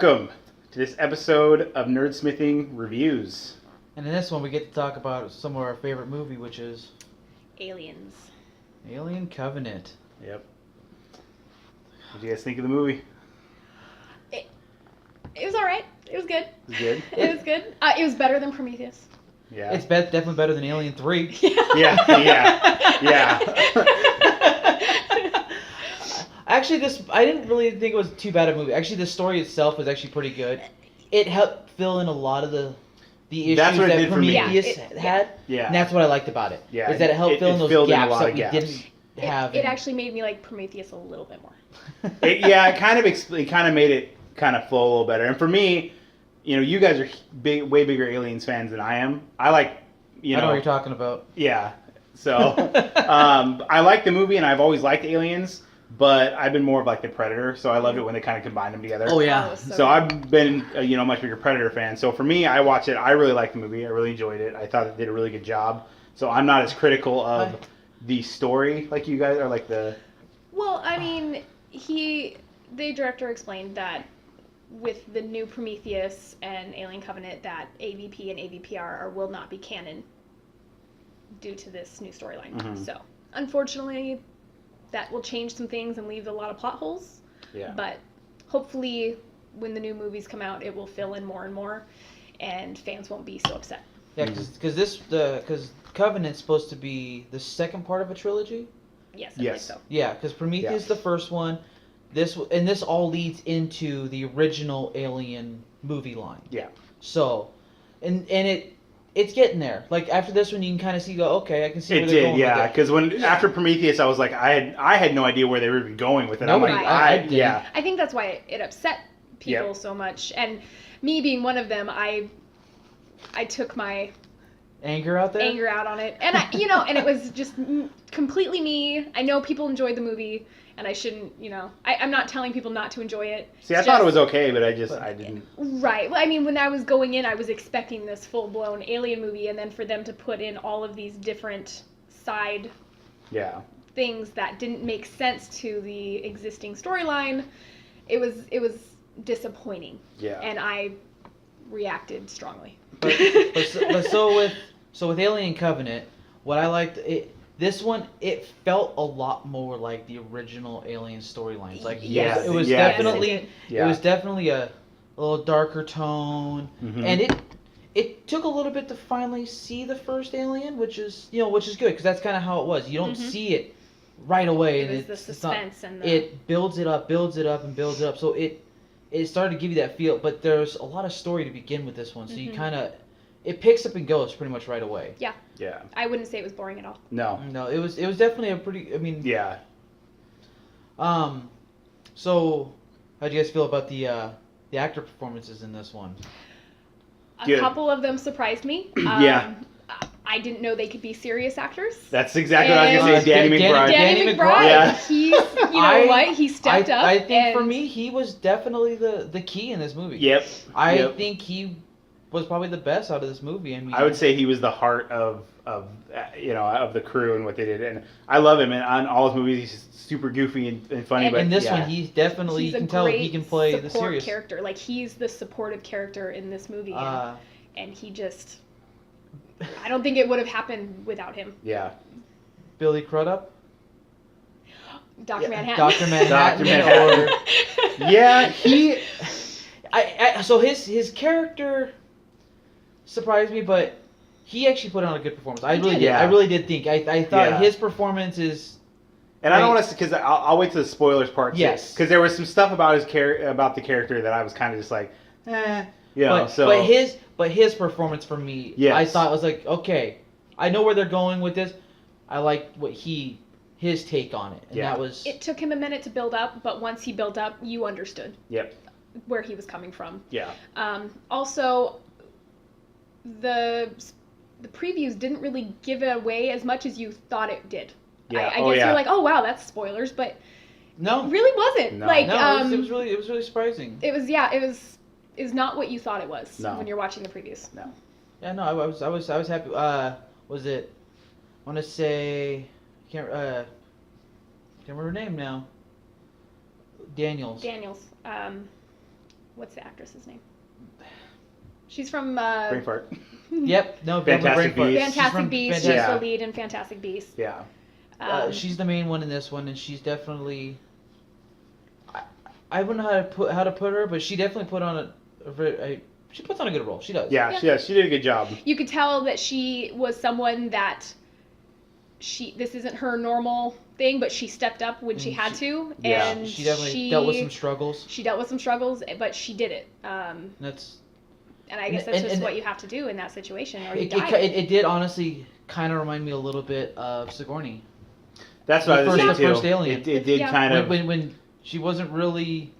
welcome to this episode of NerdSmithing Reviews. And in this one, we get to talk about some of our favorite movie, which is Aliens. Alien Covenant. Yep. What do you guys think of the movie? It was alright. It was good. It was good? It was good. It was better than Prometheus. Yeah. It's definitely better than Alien 3. Yeah. Actually, I didn't really think it was too bad a movie. Actually, the story itself was actually pretty good. It helped fill in a lot of the issues That's what it that did for me. Prometheus had. Yeah. And that's what I liked about it. Yeah. Is that it helped fill in those filled gaps a lot that of we gaps. didn't have. It actually made me like Prometheus a little bit more. It kind of made it kind of flow a little better. And for me, you guys are way bigger Aliens fans than I am. I like, I know what you're talking about. Yeah. So, I like the movie, and I've always liked Aliens, but I've been more of like the Predator, so I loved it when they kind of combined them together. Oh, yeah. Oh, So I've been a much bigger Predator fan. So for me, I watched it. I really liked the movie. I really enjoyed it. I thought it did a really good job. So I'm not as critical of the story like you guys are, like the... Well, I mean, the director explained that with the new Prometheus and Alien Covenant that AVP and AVPR will not be canon due to this new storyline. Mm-hmm. So, unfortunately, that will change some things and leave a lot of plot holes. Yeah. But hopefully, when the new movies come out, it will fill in more and more, and fans won't be so upset. Yeah, because Covenant's supposed to be the second part of a trilogy. Yes, I believe so. Yeah, because Prometheus is the first one. This all leads into the original Alien movie line. Yeah. So, and it's getting there. Like after this one, you can kind of see. Okay, I can see. It where they're did, going yeah. with it. Because after Prometheus, I was like, I had no idea where they were even going with it. Nobody, I'm like, I didn't. yeah. I think that's why it upset people so much, and me being one of them, I took my anger out on it, and and it was just completely me. I know people enjoyed the movie, and I shouldn't, I'm not telling people not to enjoy it. See, I thought it was okay, but I didn't. Right. Well, I mean, when I was going in, I was expecting this full-blown Alien movie, and then for them to put in all of these different side things that didn't make sense to the existing storyline, it was disappointing. Yeah. And I reacted strongly. But with Alien Covenant, what I liked this one, it felt a lot more like the original Alien storylines. Like it was definitely a little darker tone, and it took a little bit to finally see the first Alien, which is good because that's kind of how it was. You don't see it right away, and it's the suspense it builds it up, and builds it up. So it started to give you that feel, but there's a lot of story to begin with this one, so you kind of. It picks up and goes pretty much right away. Yeah. Yeah. I wouldn't say it was boring at all. No, it was definitely a pretty. I mean. Yeah. So, how do you guys feel about the actor performances in this one? A couple of them surprised me. Yeah. I didn't know they could be serious actors. That's exactly what I was going to say. Danny McBride. Danny McBride. Yeah. He's, he stepped up. I think for me, he was definitely the key in this movie. Yep. I think he was probably the best out of this movie. I mean, I would say he was the heart of the crew and what they did, and I love him. And on all his movies, he's super goofy and funny. And but in this one, he's definitely you can tell he can play the serious character. Like he's the supportive character in this movie, and he just. I don't think it would have happened without him. Yeah. Billy Crudup. Dr. Manhattan. Dr. Manhattan. Yeah, so his character surprised me, but he actually put on a good performance. I really did. Yeah. I really did think. I thought his performance is. And I don't want to, because I'll wait to the spoilers part. Yes. Because there was some stuff about about the character that I was kind of just like, But his performance for me, I thought was like, okay, I know where they're going with this. I like what his take on it, and that was. It took him a minute to build up, but once he built up, you understood. Yep. Where he was coming from. Yeah. Also, the previews didn't really give it away as much as you thought it did. Yeah. I guess you're like, oh wow, that's spoilers, but no, it really wasn't. No. Like, it was really surprising. It was is not what you thought it was when you're watching the previews. No. Yeah, no, I was happy. Was it? I want to say, can't remember her name now. Daniels. what's the actress's name? She's from Brain fart. Yep. No. Fantastic Beasts. Fantastic Beasts. She's the lead in Fantastic Beasts. Yeah. She's the main one in this one, and she's definitely. I wouldn't know how to put her, but she definitely put on she puts on a good role. She does. Yeah. She did a good job. You could tell that she was someone that this isn't her normal thing, but she stepped up when she had to, and she definitely dealt with some struggles. She dealt with some struggles, but she did it. And I guess that's just what you have to do in that situation, or you die. It did honestly kind of remind me a little bit of Sigourney. That's what I was saying too. The first Alien. It did kind of when she wasn't really,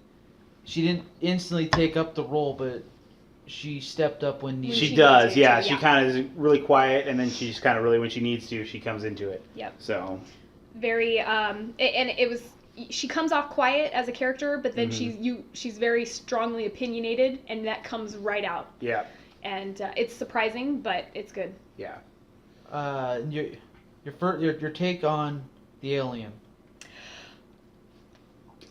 she didn't instantly take up the role, but she stepped up when needed. She does, yeah. She kind of is really quiet, and then she just kind of really, when she needs to, she comes into it. Yep. So. Very, and it was. She comes off quiet as a character, but then she's very strongly opinionated, and that comes right out. Yeah. And it's surprising, but it's good. Yeah. Your take on the Alien.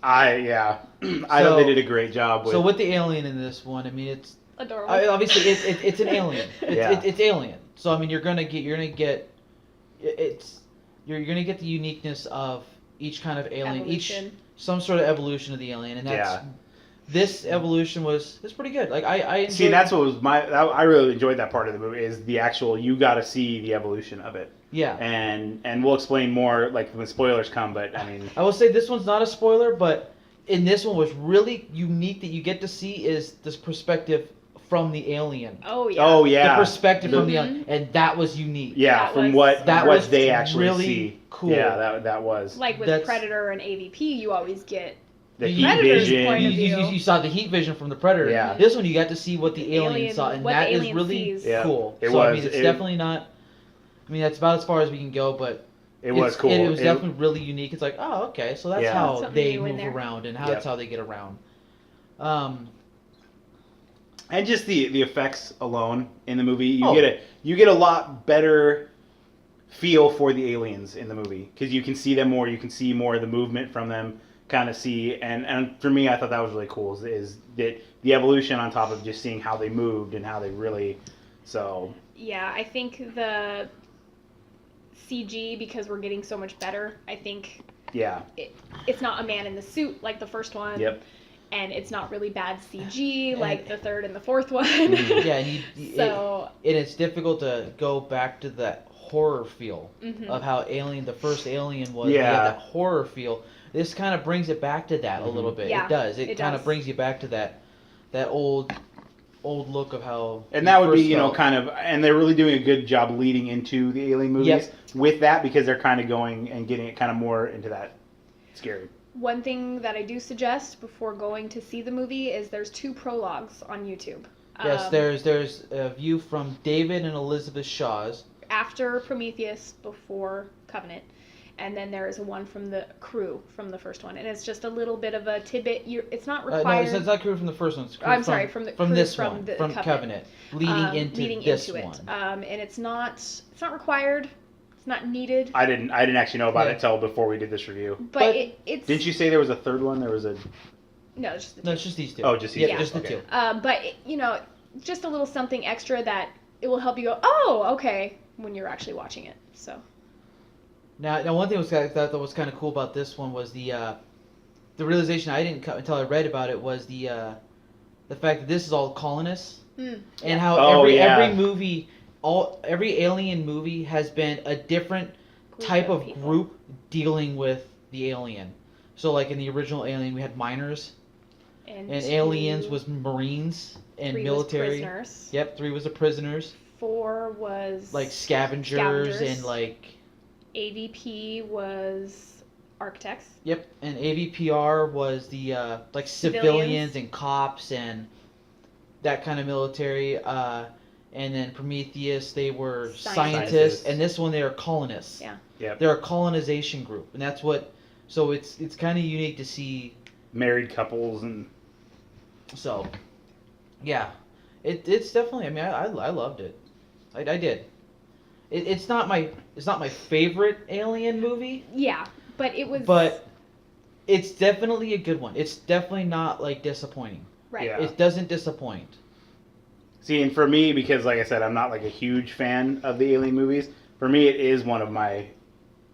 I thought they did a great job with. So with the Alien in this one, I mean it's adorable. Obviously, it's an alien. It's Alien. So I mean you're gonna get the uniqueness of each kind of alien, some sort of evolution of the alien, and that's this evolution was pretty good. Like I enjoyed. See, that's what was I really enjoyed that part of the movie is the actual you got to see the evolution of it. Yeah. And we'll explain more like when spoilers come, but I mean. I will say this one's not a spoiler, but in this one was really unique that you get to see is this perspective from the alien. Oh yeah. Oh yeah. The perspective from the alien, and that was unique. Yeah, from what they actually really see. Cool. Yeah, that was. Like with Predator and AVP, you always get the heat vision. You saw the heat vision from the Predator. Yeah. This one you got to see what the alien saw, and that is really cool. I mean, it's definitely not. I mean, that's about as far as we can go, but it was cool. It was definitely really unique. It's like, oh, okay, so that's how they move around, and that's how they get around. And just the effects alone in the movie, you get a lot better feel for the aliens in the movie because you can see them more, you can see more of the movement from them, kind of see, and for me, I thought that was really cool. Is that the evolution on top of just seeing how they moved and how they really, so. Yeah, I think the CG, because we're getting so much better, I think it's not a man in the suit like the first one. Yep. And it's not really bad CG like the third and the fourth one. Yeah, and it's difficult to go back to that horror feel of how the first Alien was. Yeah. That horror feel. This kind of brings it back to that a little bit. Yeah, it does. It kind of brings you back to that old look of how. And that would be, kind of, and they're really doing a good job leading into the Alien movies with that because they're kind of going and getting it kind of more into that scary. One thing that I do suggest before going to see the movie is there's 2 prologues on YouTube. Yes, there's a view from David and Elizabeth Shaw's. After Prometheus, before Covenant. And then there is one from the crew from the first one. And it's just a little bit of a tidbit. It's not required. No, it's not crew from the first one. It's crew from this one, from Covenant. Leading into this one. And it's not required. It's not needed. I didn't actually know about it until before we did this review. But it's. Didn't you say there was a third one? There was a. No, it's just the 2. No, it's just these 2. Oh, just these 2. Just the 2. But just a little something extra that it will help you go, oh, okay, when you're actually watching it. So. Now one thing that was kind of cool about this one was the realization I didn't come until I read about it was the fact that this is all colonists and how every movie. Every Alien movie has been a different type of group dealing with the alien. So, like in the original Alien, we had miners, and aliens was Marines and 3 military. Was prisoners. Yep, 3 was the prisoners. 4 was like scavengers and like. AVP was architects. Yep, and AVPR was the like civilians and cops and that kind of military. And then Prometheus, they were scientists, and this one they are colonists. Yeah. Yep. They're a colonization group, and that's what. So it's kind of unique to see married couples and. So, yeah, it's definitely. I mean, I loved it. I did. It's not my favorite Alien movie. Yeah, but it was. But it's definitely a good one. It's definitely not like disappointing. Right. Yeah. It doesn't disappoint. See, and for me, because like I said, I'm not like a huge fan of the Alien movies. For me, it is one of my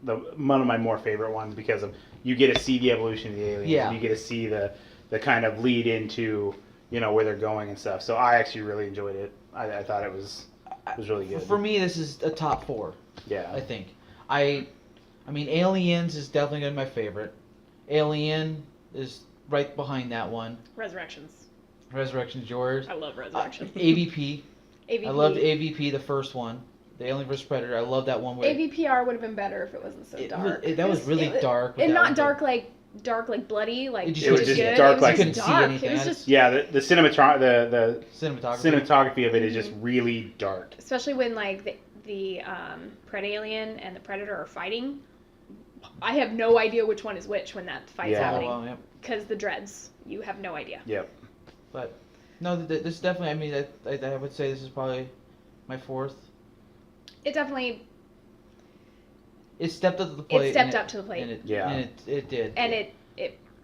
more favorite ones because of you get to see the evolution of the aliens. Yeah. And you get to see the kind of lead into where they're going and stuff. So I actually really enjoyed it. I thought it was really good. For me, this is a top 4. Yeah. I think. I mean, Aliens is definitely gonna be my favorite. Alien is right behind that one. Resurrections. Resurrection's yours. I love Resurrection. AVP. AVP. I loved AVP, the first one. The Alien vs. Predator. I love that one. Where AVPR would have been better if it wasn't so dark. That was really dark. And not dark like bloody, like it was just good. Dark, like you couldn't see anything. It was just the cinematography of it is Mm-hmm. just really dark. Especially when like the Predalien and the Predator are fighting. I have no idea which one is which when that fight's happening. Because the dreads, you have no idea. Yep. But no, this definitely. I mean, I would say this is probably my 4th. It definitely. It stepped up to the plate. It stepped up to the plate. And it did. And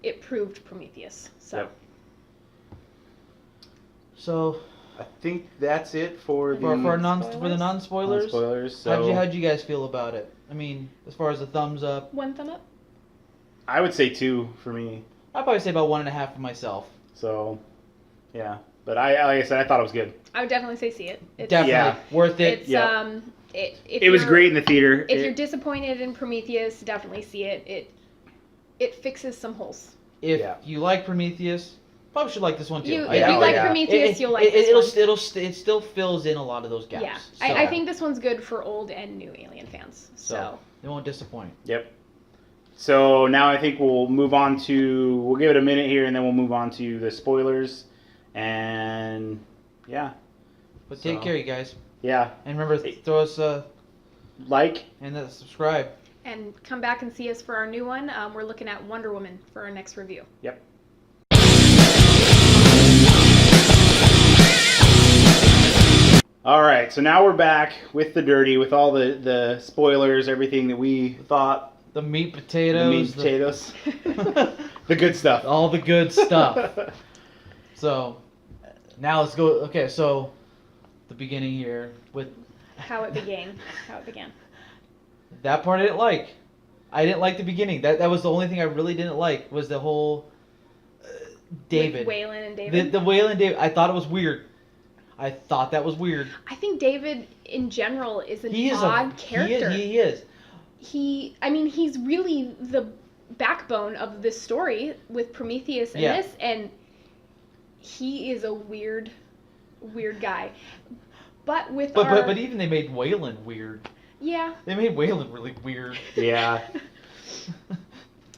it proved Prometheus. So. Yep. So. I think that's it for the non-spoilers. Non-spoilers. So How'd you guys feel about it? I mean, as far as the thumbs up. 1 thumb up. I would say 2 for me. I'd probably say about 1.5 for myself. So, yeah. But like I said, I thought it was good. I would definitely say see it. It's, Definitely worth it. It's it was great in the theater. If you're disappointed in Prometheus, definitely see it. It fixes some holes. If you like Prometheus, probably should like this one too. If you like Prometheus, you'll like this one. It still fills in a lot of those gaps. Yeah, So, I think this one's good for old and new Alien fans. So it won't disappoint. Yep. So now I think we'll move on to. We'll give it a minute here, and then we'll move on to the spoilers. And yeah. But take care, you guys. Yeah. And remember, throw us a like and subscribe. And come back and see us for our new one. We're looking at Wonder Woman for our next review. Yep. All right, so now we're back with the dirty, with all the spoilers, everything that we thought. The meat potatoes. The good stuff. All the good stuff. So, now let's go. Okay, so the beginning here with how it began. That part I didn't like. I didn't like the beginning. That was the only thing I really didn't like was the whole David. With Waylon and David. The Waylon David. I thought it was weird. I thought that was weird. I think David in general is an odd character. He is. He's really the backbone of this story with Prometheus and this, and he is a weird guy. But even they made Waylon weird. Yeah. They made Waylon really weird. Yeah.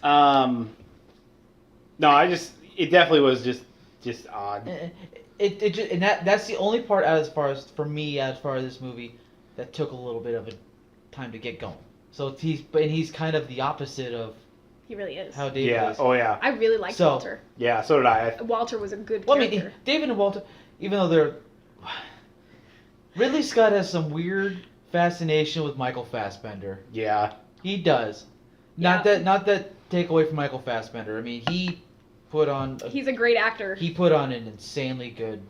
No, it definitely was just odd. That's the only part as far as this movie that took a little bit of a time to get going. So he's kind of the opposite of. He really is. How David is. Oh yeah. I really liked Walter. Yeah, so did I. Walter was a good character. Well, I mean, David and Walter, even though they're. Ridley Scott has some weird fascination with Michael Fassbender. Yeah. He does. Not that take away from Michael Fassbender. I mean, he put on. He's a great actor. He put on an insanely good.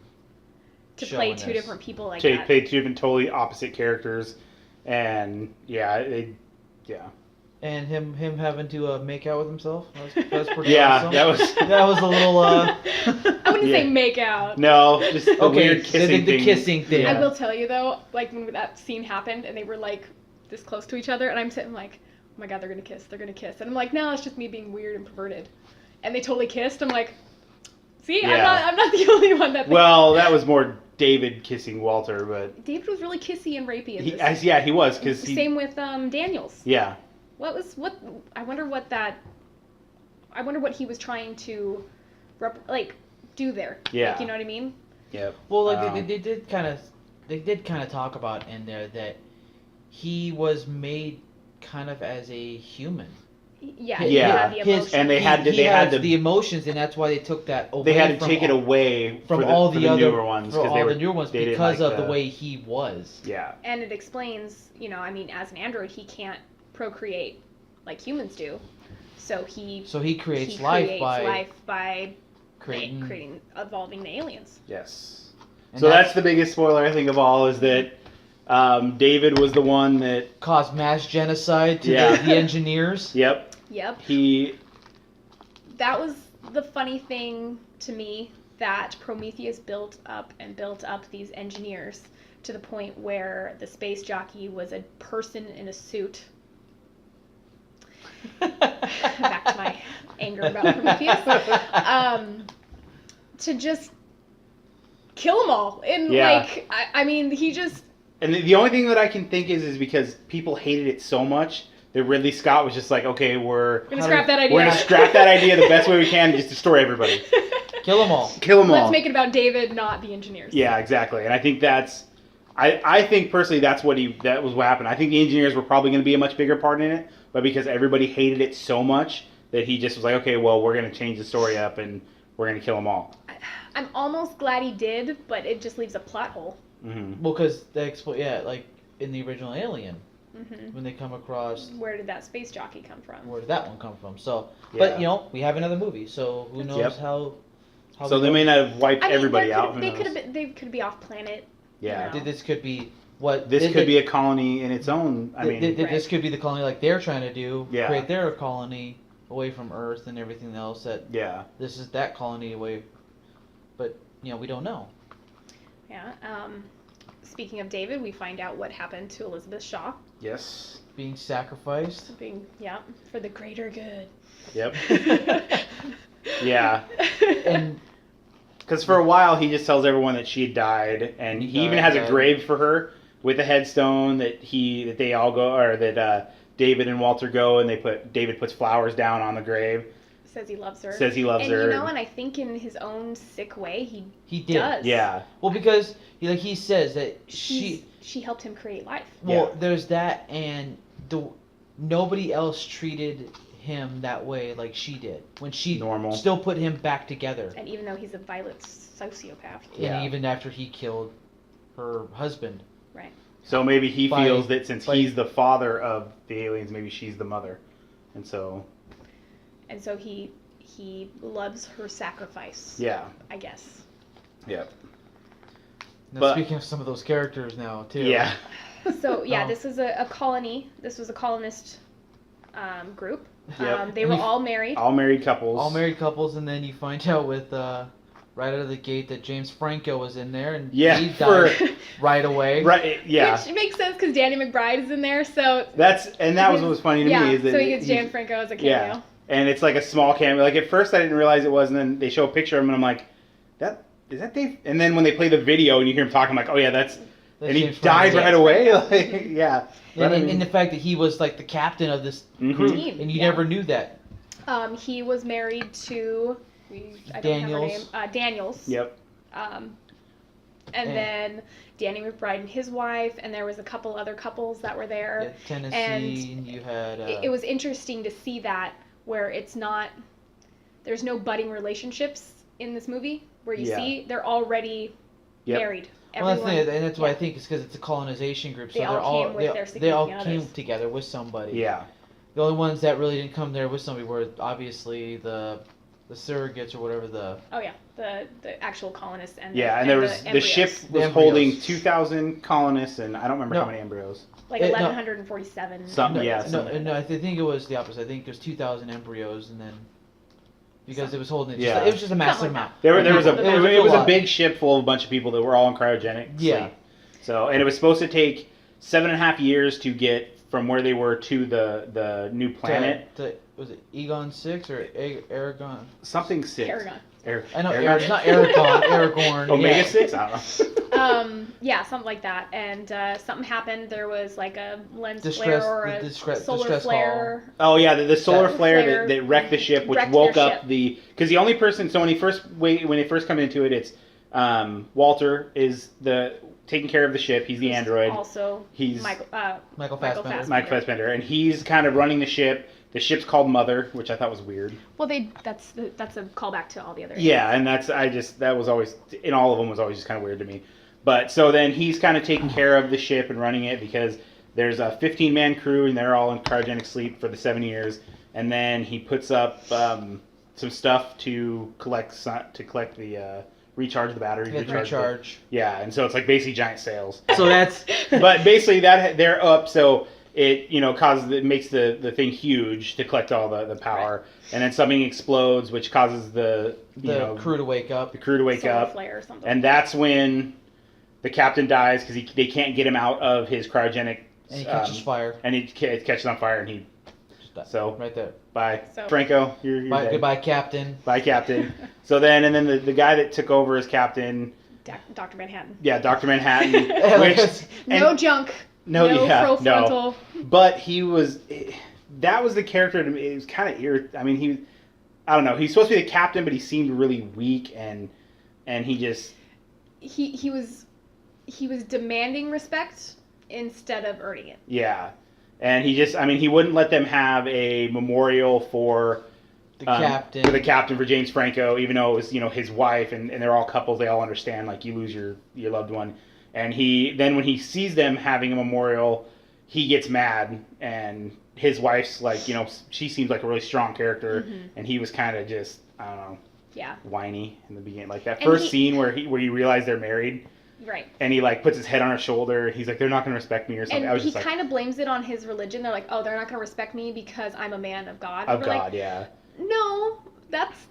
To play two different people like that. To play two different totally opposite characters, and yeah. And him having to make out with himself. That was pretty yeah, awesome. that was a little. I wouldn't say make out. No, just the weird kissing the kissing thing. I will tell you though, like when that scene happened and they were like this close to each other, and I'm sitting like, oh my god, they're gonna kiss, and I'm like, no, it's just me being weird and perverted, and they totally kissed. I'm like, see, I'm not the only one that. Well, that was more David kissing Walter, but David was really kissy and rapey in this. He was because same with Daniels. Yeah. I wonder what he was trying to do there. Yeah. Like, you know what I mean? Yeah. Well, like they did kind of talk about in there that he was made kind of as a human. Yeah. He had the emotions. And they had the emotions, and that's why they took that away. They had to take it away from all the other newer ones because of the way he was. Yeah. And it explains, as an android, he can't procreate like humans do, so he creates life by evolving the aliens. Yes. And so that's the biggest spoiler I think of all is that David was the one that caused mass genocide to the engineers. Yep. That was the funny thing to me, that Prometheus built up these engineers to the point where the space jockey was a person in a suit. Back to my anger about Prometheus. To just kill them all. And I mean, he just... And the only thing that I can think is because people hated it so much that Ridley Scott was just like, okay, we're going to scrap that idea. We're going to scrap that idea the best way we can and just destroy everybody. Kill them all. Let's make it about David, not the engineers. Yeah, exactly. And I think that's... I think personally that was what happened. I think the engineers were probably going to be a much bigger part in it, but because everybody hated it so much that he just was like, okay, well, we're going to change the story up and we're going to kill them all. I'm almost glad he did, but it just leaves a plot hole. Mm-hmm. Well, because like in the original Alien, when they come across... Where did that space jockey come from? Where did that one come from? So, but, we have another movie, so who knows how so they may not have wiped everybody out. They could be off planet. Yeah. This could be could be a colony in its own. This could be the colony like they're trying to do. Yeah. Create their colony away from Earth and everything else. This is that colony away, but we don't know. Yeah. Speaking of David, we find out what happened to Elizabeth Shaw. Yes. Being sacrificed. For the greater good. Yep. Yeah. And because for a while he just tells everyone that she had died, and he even has a grave for her with a headstone that they all go, or that David and Walter go, and David puts flowers down on the grave. Says he loves her. And I think in his own sick way he does. Yeah. Well, because he says that she helped him create life. Well, there's that, and nobody else treated him that way like she did when she still put him back together. And even though he's a violent sociopath. And even after he killed her husband. Right. So maybe he feels that since he's the father of the aliens, maybe she's the mother, and so he loves her sacrifice. Yeah. I guess. Yeah. Now, speaking of some of those characters now too. Yeah. So this is a colony. This was a colonist group. Yep. They were all married. All married couples. And then you find out with right out of the gate that James Franco was in there, and he died right away. Right. Yeah. Which makes sense because Danny McBride is in there, so. That was what was funny to me is that so he gets James Franco as a cameo. Yeah. And it's like a small cameo. Like at first I didn't realize it was, and then they show a picture of him, and I'm like, is that Dave? And then when they play the video and you hear him talking, I'm like, oh yeah, that's and he died right away. Like, yeah. And the fact that he was like the captain of this group, and you never knew that. He was married to Daniels. Yep. And then Danny McBride and his wife, and there was a couple other couples that were there. Yeah, Tennessee, and you had... It was interesting to see that, where there's no budding relationships in this movie, where you see they're already married. Well, that's why I think it's because it's a colonization group. So they all came together with somebody. Yeah. The only ones that really didn't come there with somebody were obviously the surrogates or whatever the. Oh yeah, the actual colonists and. Yeah, and there was the ship was holding 2,000 colonists, and I don't remember how many embryos. Like 1,147. Something. No, I think it was the opposite. I think it was 2,000 embryos, and then. Because it was holding it. It was just a massive amount. It was a big ship full of a bunch of people that were all in cryogenic sleep. Yeah. So, and it was supposed to take 7.5 years to get from where they were to the new planet. Was it Egon 6 or Aragon? Something 6. Aragon. I know, it's not Aragon, Aragorn. Omega 6? I don't know. Yeah, something like that. And something happened. There was like a lens flare or a solar flare. Oh, yeah, the solar flare that wrecked the ship, which woke up the... Because the only person... So when they first come into it, it's Walter is taking care of the ship. He's the android. Also, he's Michael Fassbender. Mike Fassbender. And he's kind of running the ship. The ship's called Mother, which I thought was weird. Well, that's a callback to all the other. Yeah, and that was always in all of them was always just kind of weird to me. But so then he's kind of taking care of the ship and running it because there's a 15-man crew and they're all in cryogenic sleep for the 7 years, and then he puts up some stuff to collect the recharge the battery. Recharge. Yeah, and so it's like basically giant sails. So that's. But basically they're up, so it it makes the thing huge to collect all the power, right. And then something explodes, which causes the crew to wake up. The crew to wake Solar up, flare or something. And that's when the captain dies because they can't get him out of his cryogenic. And he catches fire. And it catches on fire, and he. So right there. Bye, Franco. You're bye. Dead. Goodbye, Captain. Bye, Captain. So then the guy that took over as captain. Dr. Manhattan. Yeah, Dr. Manhattan. No junk. No prefrontal. No. But that was the character to me. It was kind of irritating. I mean, I don't know. He's supposed to be the captain, but he seemed really weak, and he just. He was demanding respect instead of earning it. Yeah. And he wouldn't let them have a memorial for the captain. For the captain, for James Franco, even though it was, his wife, and they're all couples, they all understand, like, you lose your loved one. And then when he sees them having a memorial, he gets mad, and his wife's like, she seems like a really strong character, mm-hmm. And he was kind of just, I don't know, whiny in the beginning. Like that first scene where you realize they're married. Right. And he puts his head on her shoulder. He's like, they're not going to respect me or something. And he kind of blames it on his religion. They're like, oh, they're not going to respect me because I'm a man of God. Of God, yeah. No,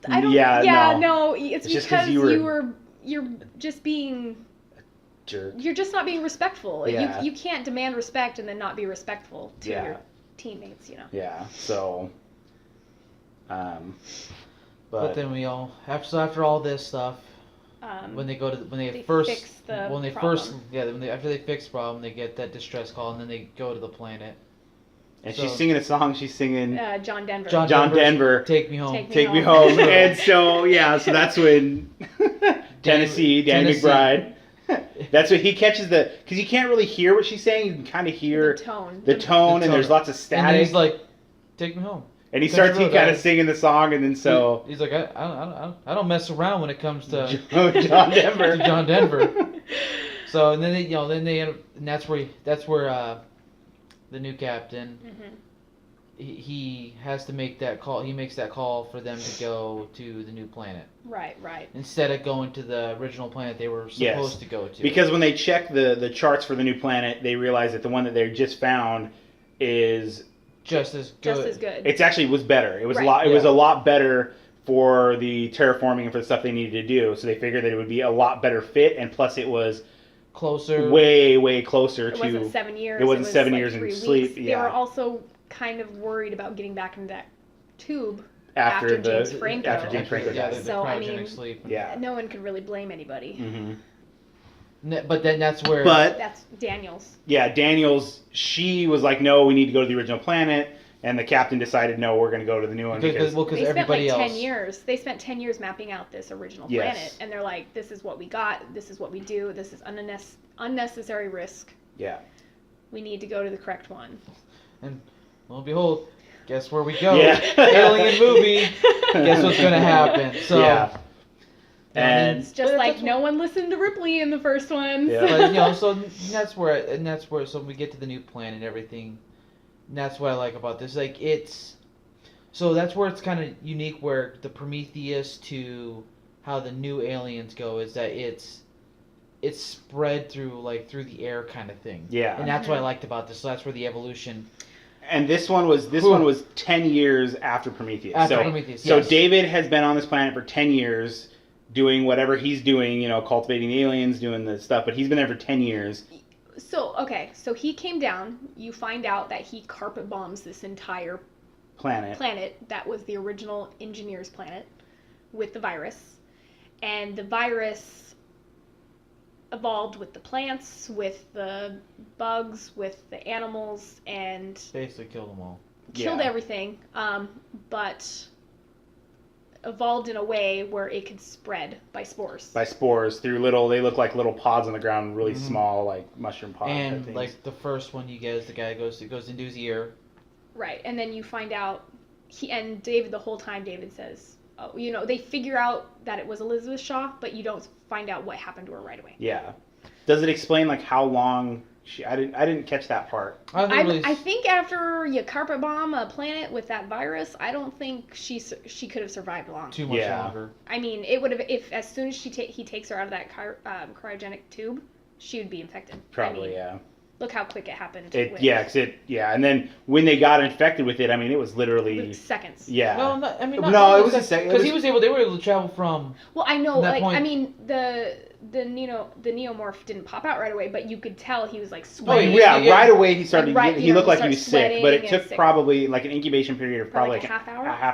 I don't. Yeah, no. It's because you're just being. Jerk. You're just not being respectful. Yeah. You can't demand respect and then not be respectful to your teammates. Yeah. So. But then after all this stuff. After they fix the problem, they get that distress call, and then they go to the planet. And she's singing a song. She's singing John Denver. John Denver. Take me home. Take me home. And so so that's when Danny McBride. That's when he catches because you can't really hear what she's saying. You can kind of hear the tone, and there's lots of static. And then he's like, "Take me home." And he starts kind of singing the song, and then he's like, I don't mess around when it comes to John Denver. To John Denver. So and then that's where the new captain, mm-hmm. he has to make that call. He makes that call for them to go to the new planet. Right. Instead of going to the original planet they were supposed to go to. Because when they check the charts for the new planet, they realize that the one that they just found is just as good. It actually was better. It was was a lot better for the terraforming and for the stuff they needed to do. So they figured that it would be a lot better fit, and plus it was closer, way closer to. It wasn't 7 years. It wasn't 7 years in sleep. They were also kind of worried about getting back into that tube after James Franco. After James Franco died. So sleep. No one could really blame anybody. Mm-hmm. But then that's where. But that's Daniels. Yeah, Daniels. She was like, "No, we need to go to the original planet," and the captain decided, "No, we're going to go to the new one." Because everybody else. 10 years. They spent 10 years mapping out this original planet, and they're like, "This is what we got. This is what we do. This is unnecessary risk. Yeah. We need to go to the correct one." And lo and behold, guess where we go? Yeah. Alien movie. Guess what's going to happen? So. Yeah. And it's just like no one listened to Ripley in the first one. Yeah. But so that's where so when we get to the new planet and everything, and that's what I like about this. Like that's where it's kind of unique, where the Prometheus to how the new aliens go is that it's spread through the air kind of thing. Yeah. And that's what I liked about this. So that's where the evolution. And this one was 10 years after Prometheus. So David has been on this planet for 10 years. Doing whatever he's doing, cultivating the aliens, doing the stuff, but he's been there for 10 years. So he came down, you find out that he carpet bombs this entire planet that was the original engineer's planet with the virus. And the virus evolved with the plants, with the bugs, with the animals, and basically killed them all. Killed everything, but evolved in a way where it could spread by spores. Through they look like little pods on the ground, really small, like mushroom pods. And like the first one you get is the guy goes into his ear. Right, and then you find out David the whole time David says, they figure out that it was Elizabeth Shaw, but you don't find out what happened to her right away. Yeah. Does it explain how long I didn't catch that part. I think after you carpet bomb a planet with that virus, I don't think she could have survived long. Too much longer. I mean, it would have if as soon as he takes her out of that cryogenic tube, she would be infected. Probably, Look how quick it happened. And then when they got infected with it, I mean, it was literally seconds. Yeah. Well, it was a second. Because they were able to travel from. Well, I know, I mean, the neomorph didn't pop out right away, but you could tell he was like sweating. Right away he started. He looked like he was sick, but it took probably like an incubation period of probably like a half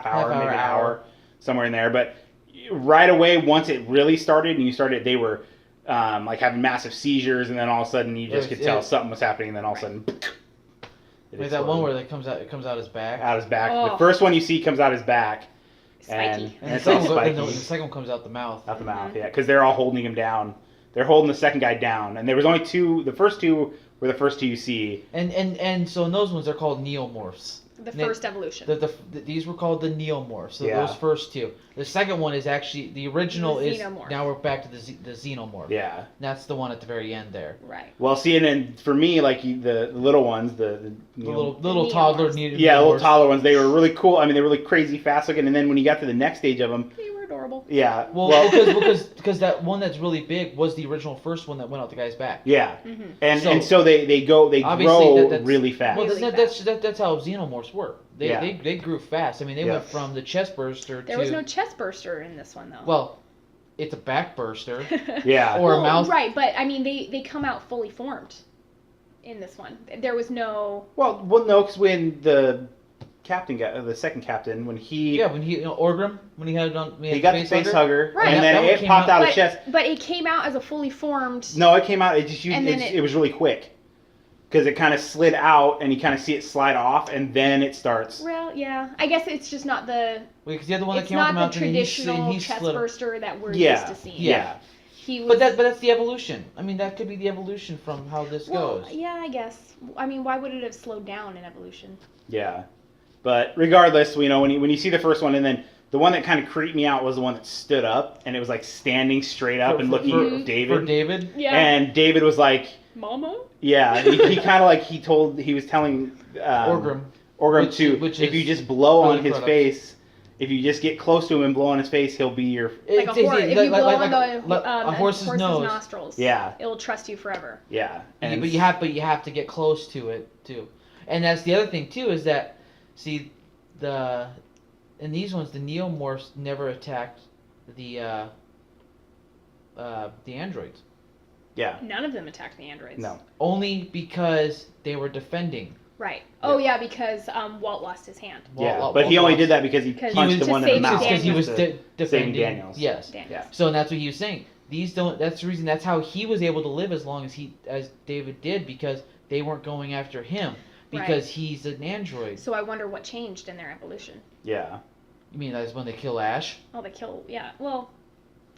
hour, maybe an hour, somewhere in there. But right away, once it really started, they were. Like having massive seizures, and then all of a sudden you just could tell something was happening, and then all of a sudden. Like that one where it comes out his back. Out his back. Oh. The first one you see comes out his back. Spiky. And it's all spiky. The second one comes out the mouth. Out the mouth, yeah, because they're all holding him down. They're holding the second guy down, and there was only two. The first two were the first two you see. And so in those ones they're called neomorphs. The first evolution. These were called the neomorphs. So those first two. The second one is actually the original is now we're back to the xenomorph. Yeah. And that's the one at the very end there. Right. Well, see, and then for me, like the little ones, the little toddler needed. Yeah, little toddler ones. They were really cool. I mean, they were really crazy fast looking. And then when you got to the next stage of them, they were adorable. Yeah. Well, because that one that's really big was the original first one that went out the guy's back. Yeah. Mm-hmm. And so they grow really fast. Well, that's how xenomorphs work. They grew fast. I mean, they went from the chest burster to... There was no chest burster in this one, though. Well, it's a back burster. Or a mouth... Right, but, I mean, they come out fully formed in this one. There was no... Well, no, because when the captain the second captain, when he... Orgrim, when he had it on... He got the face hugger, right. And then it popped out of his chest. But it came out as a fully formed... No, it came out, it was really quick. Because it kind of slid out, and you kind of see it slide off, and then it starts. Well, yeah. I guess it's just not the... Because the other one that came out the mouth, and traditional chest burster that we're used to seeing. Yeah. But that's the evolution. I mean, that could be the evolution from how this goes. Yeah, I guess. I mean, why would it have slowed down in evolution? Yeah. But regardless, when you see the first one, and then the one that kind of creeped me out was the one that stood up, and it was like standing straight up and looking at David. For David? Yeah. And David was like... Mama? Yeah, he kind of like he was telling Orgrim if you just blow on his face, if you just get close to him and blow on his face, he'll be your... Like a horse. If you blow on a horse's nostrils, it'll trust you forever. Yeah. But you have to get close to it too. And that's the other thing too, is that in these ones the neomorphs never attacked the androids. Yeah. None of them attacked the androids. No. Only because they were defending. Right. Oh, yeah, because Walt lost his hand. But he only did that because he punched the one in the mouth. Because he was defending Daniels. Yes. Yeah. So that's what he was saying. That's the reason. That's how he was able to live as long as David did, because they weren't going after him, because he's an android. So I wonder what changed in their evolution. Yeah. You mean that's when they kill Ash? Oh, they kill. Yeah. Well.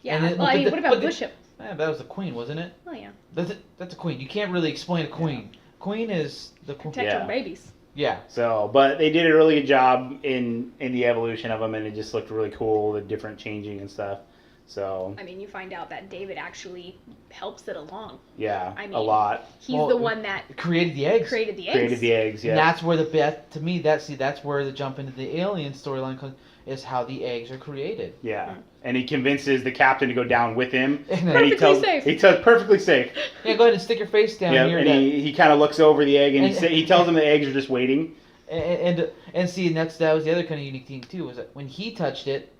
Yeah. What about Bishop? That was the queen, wasn't it? Oh yeah. That's a queen. You can't really explain a queen. Yeah. Queen is the queen. Protect babies. Yeah. So, but they did a really good job in the evolution of them, and it just looked really cool, the different changing and stuff. So. I mean, you find out that David actually helps it along. Yeah. I mean, a lot. He's the one that created the eggs. Created the eggs. Yeah. And that's where that's where the jump into the alien storyline comes. Is how the eggs are created. Yeah. Mm-hmm. And he convinces the captain to go down with him. And he tells perfectly safe. Yeah, go ahead and stick your face down here. And he kind of looks over the egg, and he tells him the eggs are just waiting. And that was the other kind of unique thing too, was that when he touched it,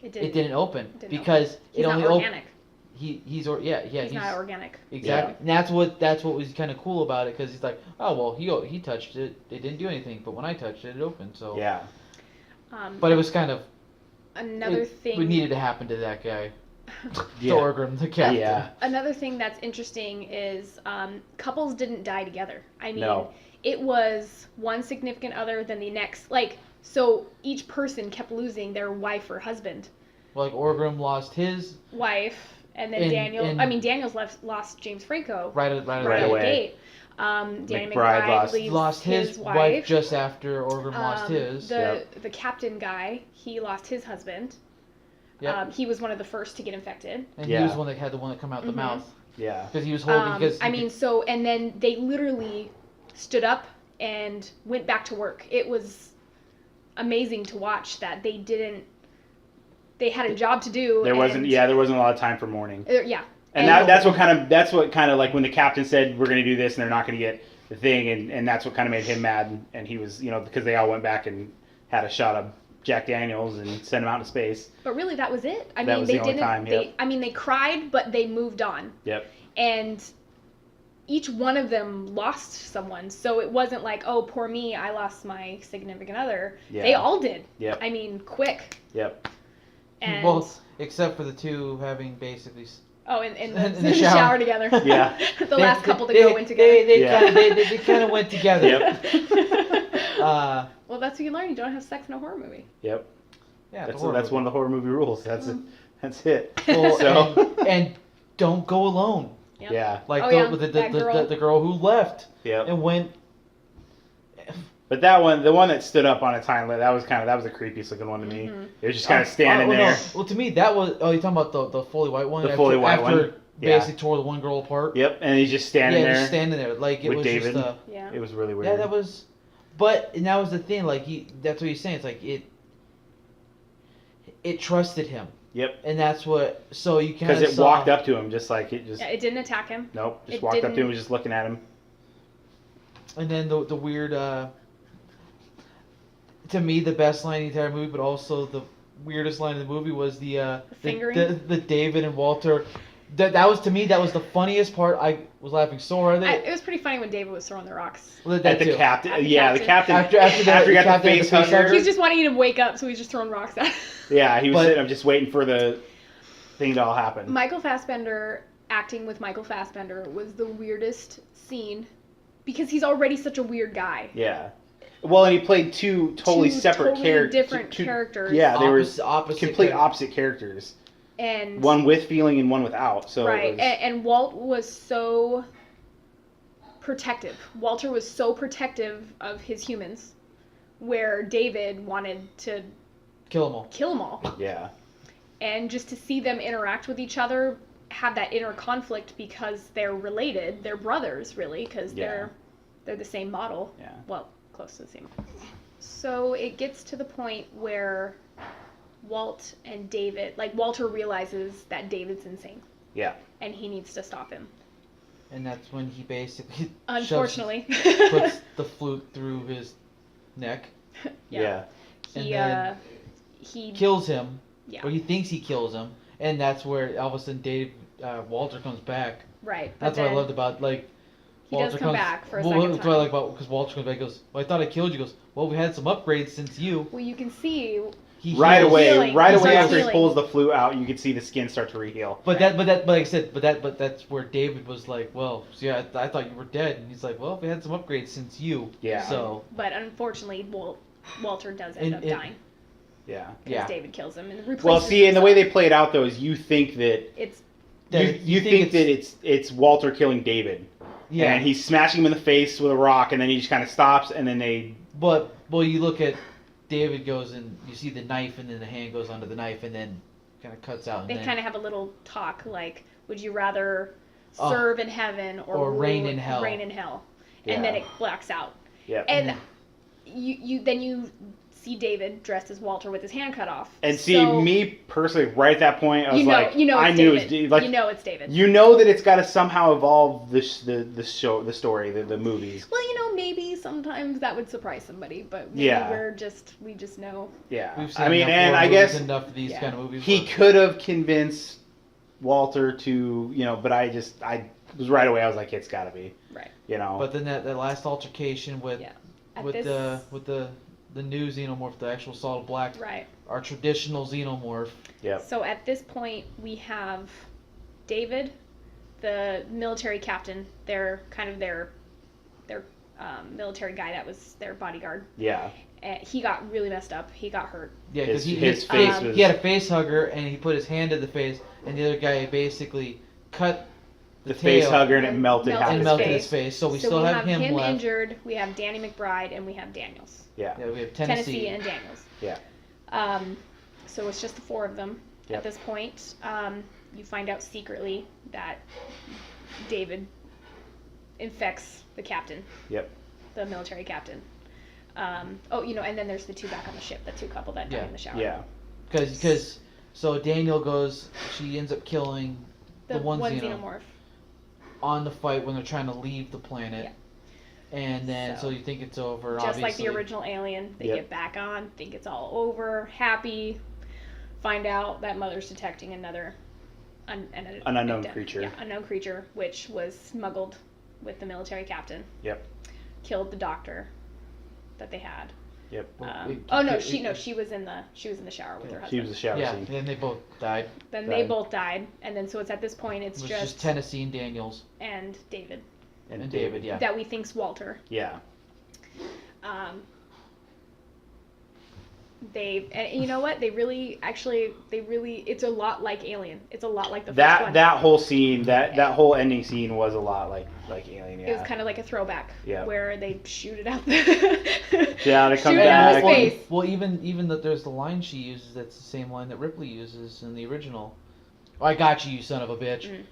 it didn't open because it only opened. He's not organic. Exactly. Yeah. And that's what was kind of cool about it, because he's like, oh well, he touched it, it didn't do anything, but when I touched it, it opened. So yeah. But it was kind of another thing. What needed to happen to that guy, yeah. Orgrim, the captain. Yeah. Another thing that's interesting is couples didn't die together. I mean, no. It was one significant other than the next. Like, so each person kept losing their wife or husband. Well, like Orgrim lost his wife, and then Daniels lost James Franco right away. Danny McBride lost his wife just after Orgrim lost his. The captain guy, he lost his husband. Yep. He was one of the first to get infected. And he was the one that come out the mouth. Yeah. Because he was holding. And then they literally stood up and went back to work. It was amazing to watch that they didn't. They had a job to do. There wasn't a lot of time for mourning. Yeah. And that's what kind of like when the captain said we're going to do this and they're not going to get the thing, and that's what kind of made him mad. And he was, because they all went back and had a shot of Jack Daniels and sent him out to space. But really, that was it. That was the only time. They cried, but they moved on. Yep. And each one of them lost someone, so it wasn't like, oh, poor me, I lost my significant other. Yeah. They all did. Yep. I mean, quick. Yep. And well, except for the two having basically. Oh, in the shower together. Yeah. The last couple to go in together. They kind of went together. Yep. Well, that's what you learn. You don't have sex in a horror movie. Yep. Yeah, that's one of the horror movie rules. That's it. Well, and don't go alone. Yep. Yeah. Like the girl who left. Yep. And went. But the one that stood up on its hind leg, that was the creepiest looking one to me. Mm-hmm. It was just kind of standing there. No. Well, to me, that was. Oh, you're talking about the fully white one. The fully white one. After basically tore the one girl apart. Yep, and he's just standing there. Yeah, just standing there, like it with was David. Just. It was really weird. Yeah, that was. But and that was the thing. Like that's what he's saying. It's like it trusted him. Yep. And that's what. So you kind of because it walked up to him just like it just. Yeah, it didn't attack him. Nope. Just walked up to him, was just looking at him. And then the weird. To me, the best line in the entire movie, but also the weirdest line in the movie was the David and Walter. That was, to me, that was the funniest part. I was laughing so hard. It was pretty funny when David was throwing the rocks. At the captain. Yeah, the captain. After he got the face hugger. He's just wanting you to wake up, so he's just throwing rocks at him. Yeah, he was sitting up just waiting for the thing to all happen. Michael Fassbender acting with Michael Fassbender was the weirdest scene because he's already such a weird guy. Yeah. Well, and he played two totally separate characters. Different characters. Yeah, they were opposite opposite characters. And one with feeling and one without. So right, and Walt was so protective. Walter was so protective of his humans, where David wanted to kill them all. Yeah. And just to see them interact with each other, have that inner conflict because they're related. They're brothers, really, because they're the same model. Yeah. Well, close to the same. So it gets to the point where Walt and David, like Walter realizes that David's insane. Yeah. And he needs to stop him. And that's when he basically unfortunately puts the flute through his neck. Yeah. He kills him. Yeah. Or he thinks he kills him, and that's where all of a sudden Walter comes back. Right. That's what I loved about he Walter does come back for a second time. That's what I like about because Walter comes back and goes, well, I thought I killed you. He goes, well, we had some upgrades since you. Well, you can see right away after healing. he pulls the flute out, you can see the skin start to reheal. But that's where David was like, well, yeah, I thought you were dead, and he's like, well, we had some upgrades since you. Yeah. So. But unfortunately, Walter does end up dying. Yeah. Because David kills him and replaces Well, see, and the way they play it out though is you think that you think that it's Walter killing David. Yeah. And he's smashing him in the face with a rock, and then he just kind of stops, and then they. But you look at David goes and you see the knife, and then the hand goes onto the knife, and then kind of cuts out. They kind of have a little talk like, would you rather serve in heaven or reign in hell? Reign in hell, and then it blacks out. Yeah. And you see David dressed as Walter with his hand cut off. And me personally, right at that point, I was I knew it was David. Like, you know it's David. You know that it's got to somehow evolve the story, the movies. Well, maybe sometimes that would surprise somebody, but maybe we just know. Yeah. I mean, and I guess enough of these kind of movies. He could have convinced Walter to, but I was right away. I was like, it's got to be. Right. But then that last altercation with the new xenomorph, the actual solid black, right? Our traditional xenomorph. Yeah. So at this point, we have David, the military captain. They're kind of their military guy that was their bodyguard. Yeah. He got really messed up. He got hurt. Yeah, because his face was... He had a face hugger, and he put his hand to the face, and the other guy basically cut the face hugger, and it melted his face. So we still have him left. Injured. We have Danny McBride, and we have Daniels. Yeah. We have Tennessee and Daniels. Yeah. So it's just the four of them at this point. you find out secretly that David infects the captain. Yep. The military captain. And then there's the two back on the ship, the two couple that died in the shower. Yeah. Because so Daniel goes, she ends up killing the one xenomorph on the fight when they're trying to leave the planet. Yeah. And then so you think it's over. Just obviously. like the original Alien, they get back on, think it's all over, happy, find out that Mother's detecting another an unknown creature. Yeah, unknown creature, which was smuggled with the military captain. Yep. Killed the doctor that they had. Yep. She was in the shower with her husband. She was the shower scene. And then they both died. They both died, and then so it's at this point it was just Tennessee and Daniels and David. And David, yeah. That we think's Walter. Yeah. You know what? They really, it's a lot like Alien. It's a lot like the first first one. That whole scene, that whole ending scene was a lot like Alien. Yeah. It was kind of like a throwback. Yeah. Where they shoot it out the. They come back. Well, even that there's the line she uses that's the same line that Ripley uses in the original. Oh, I got you son of a bitch. Mm.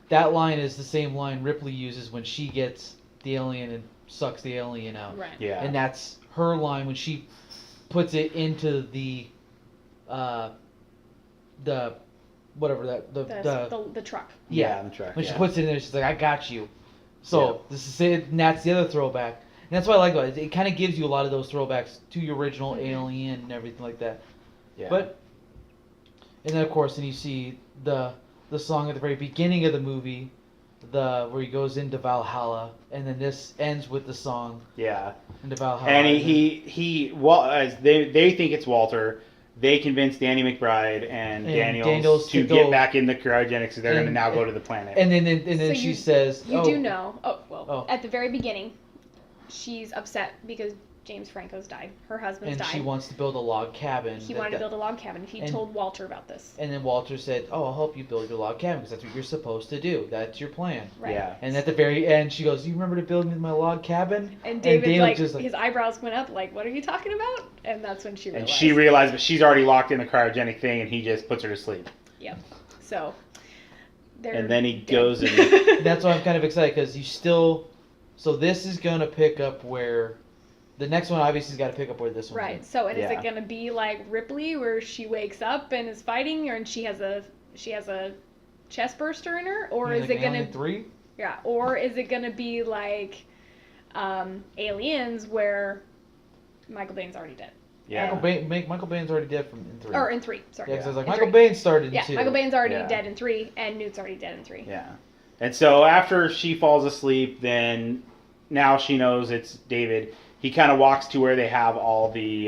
That line is the same line Ripley uses when she gets the alien and sucks the alien out. Right. Yeah. And that's her line when she puts it into the truck. Yeah, the truck. When she puts it in there, she's like, "I got you." So this is it, and that's the other throwback. And that's what I like about it. It kind of gives you a lot of those throwbacks to your original Alien and everything like that. Yeah. And then of course, you see the song at the very beginning of the movie, where he goes into Valhalla, and then this ends with the song. Yeah. Into Valhalla. And they think it's Walter. They convince Danny McBride and Daniels to get back in the cryogenics, so they're going to now go to the planet. And then she says, "You do know." At the very beginning, she's upset because James Franco's died. Her husband's died. And she wants to build a log cabin. He wanted to build a log cabin. He told Walter about this. And then Walter said, "Oh, I'll help you build your log cabin because that's what you're supposed to do. That's your plan." Right. Yeah. And at the very end, she goes, "You remember to build me my log cabin?" And David just his eyebrows went up, like, "What are you talking about?" And that's when she realized. And she realized, but she's already locked in the cryogenic thing, and he just puts her to sleep. Yep. So. And then he goes and. That's why I'm kind of excited because you still. So this is gonna pick up where. The next one obviously has got to pick up where this one. Right. So, is it going to be like Ripley, where she wakes up and is fighting, and she has a chest burster in her, or is it going to 3? Yeah. Or is it going to be like Aliens, where Michael Baine's already dead? Yeah. Michael Baine's already dead in 3. Or in 3. Sorry. Yeah. Because like Michael Bain started in 2. Yeah. Michael Baine's already dead in 3, and Newt's already dead in 3. Yeah. And so after she falls asleep, then now she knows it's David. He kind of walks to where they have all the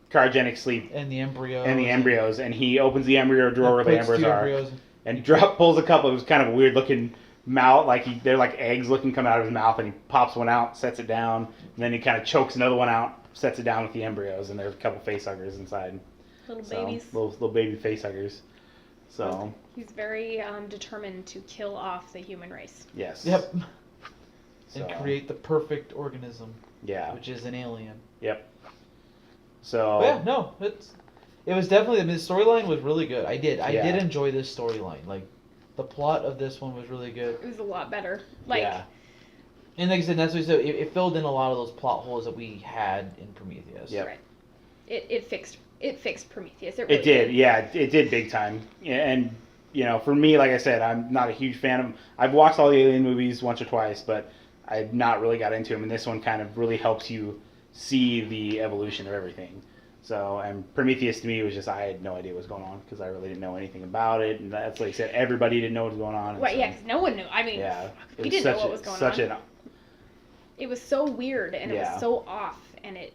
cryogenic sleep and the embryos, and he opens the embryo drawer where the embryos are, and pulls a couple. It was kind of a weird looking mouth, they're like eggs looking coming out of his mouth, and he pops one out, sets it down, and then he kind of chokes another one out, sets it down with the embryos, and there's a couple face huggers inside. Babies. Little baby face huggers. So he's very determined to kill off the human race. Yes. Yep. And create the perfect organism. Yeah. Which is an alien. Yep. So. It was definitely, the storyline was really good. I did enjoy this storyline. Like, the plot of this one was really good. It was a lot better. And like I said, that's what you said. It filled in a lot of those plot holes that we had in Prometheus. Yep. Right. It fixed Prometheus. It did. Yeah, it did big time. And for me, like I said, I'm not a huge fan of. I've watched all the Alien movies once or twice, but I've not really got into them, and this one kind of really helps you see the evolution of everything. So, and Prometheus to me was just, I had no idea what was going on, because I really didn't know anything about it, and that's like I said, everybody didn't know what was going on. Right, because no one knew. I mean, we didn't know what was going on. It was so weird, and it was so off, and it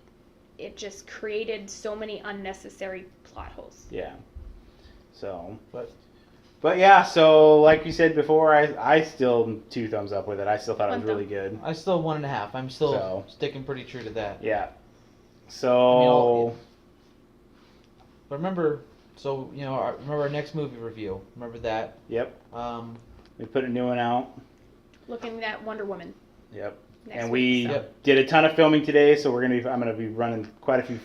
just created so many unnecessary plot holes. Yeah. So, But yeah, so like you said before, I still 2 thumbs up with it. I still thought it was really good. I still 1.5. I'm still sticking pretty true to that. Yeah. So. But remember, remember our next movie review. Remember that. Yep. We put a new one out. Looking at Wonder Woman. Yep. We did a ton of filming today, so I'm gonna be running quite a few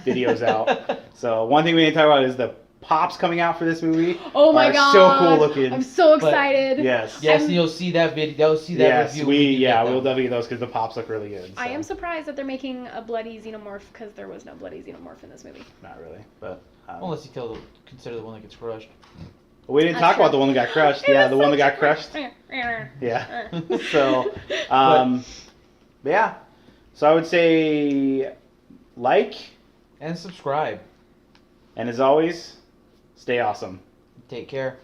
videos out. So one thing we didn't talk about is the pops coming out for this movie. Oh my god! So cool looking. I'm so excited. Yes. Yes, you'll see that video. You'll see that yes, review. We'll definitely get those because the pops look really good. So. I am surprised that they're making a bloody xenomorph because there was no bloody xenomorph in this movie. Not really, but unless you consider the one that gets crushed. We didn't talk about the one that got crushed. Yeah, the one that got crushed. Yeah. So, yeah. So I would say like and subscribe. And as always, stay awesome. Take care.